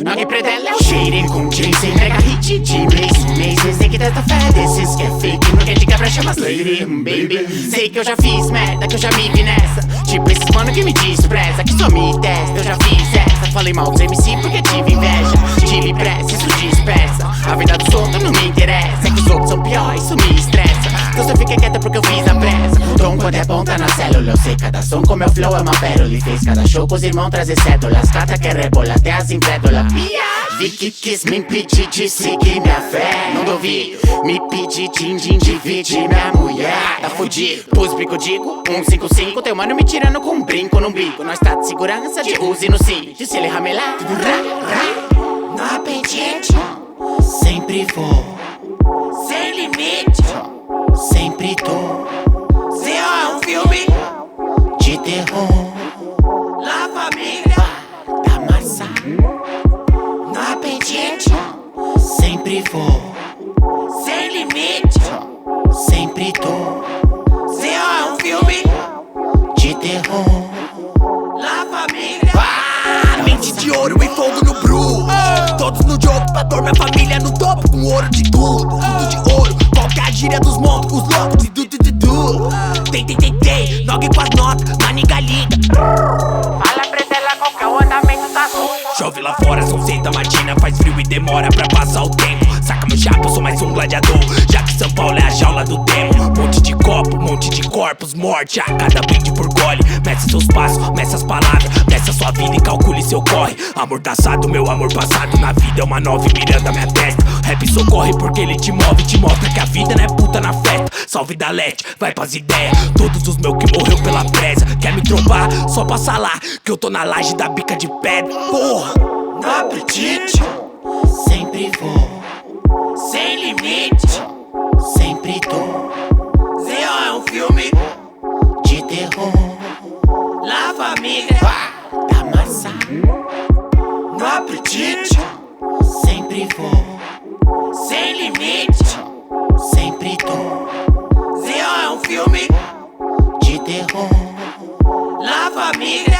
Nogue predella é o cheiro com Jason. Mega hit de mês em mês. Cê sei que testa fé desses que é fake. Não quer de cabra, chama as lady, baby. Sei que eu já fiz merda, que eu já me vi nessa. Tipo esses mano que me despreza, que só me testa. Eu já fiz essa, falei mal dos MC porque tive inveja. Tive pressa, isso dispersa. A vida dos outros não me interessa. É que os outros são piores, isso me estressa. Então você fica quieta porque eu fiz a pressa. O tom quando é bom tá na célula. Eu sei cada som com meu flow é uma pérola. E fez cada show com os irmãos trazer cédulas. Cata que rebola até as incrédulas. Vi que quis me impedir de seguir minha fé. Não duvido, me pedi din-din, dividir minha mulher. Tá fudido, pus bico-dico, 155. Teu mano me tirando com um brinco no bico. Nós tá de segurança, de use no sim. De se ele ramelar, no apetite. Sempre vou, sem limite. Sempre tô. Cê é um filme de terror. La Família da massa. No apetite. Sempre vou, sem limite. Sempre tô. Cê é um filme de terror. La Família. Mente de ouro e fogo no bru. Todos no jogo, pra dor, minha família no topo. Com ouro de tudo, tudo de ouro. Qual que é a gíria dos monstros, os loucos e du. Tentei, nogue com as notas, maniga liga. Fala predella, qualquer o andamento tá sujo. Chove lá fora, São Senta Martina. Faz frio e demora pra passar o tempo. Saca meu chapa, eu sou mais um gladiador. Já que São Paulo é a jaula do demo. Monte de copo, monte de corpos, morte a cada brinde por gole. Meça seus passos, meça as palavras. Meça sua vida e calcule seu corre. Amordaçado, meu amor passado na vida é uma nova mirando a minha testa. Rap socorre porque ele te move, te mostra que a vida não é puta na festa. Salve da Leste, vai pras ideias. Todos os meus que morreu pela presa. Quer me trombar? Só passa lá, que eu tô na laje da bica de pedra. Porra! No apetite. Sempre vou, Sem limite. sempre tô. Cê é um filme De terror. La Família Da massa. no apetite. Sempre vou, Sem limite. sempre tô. Cê é um filme De terror. La Família.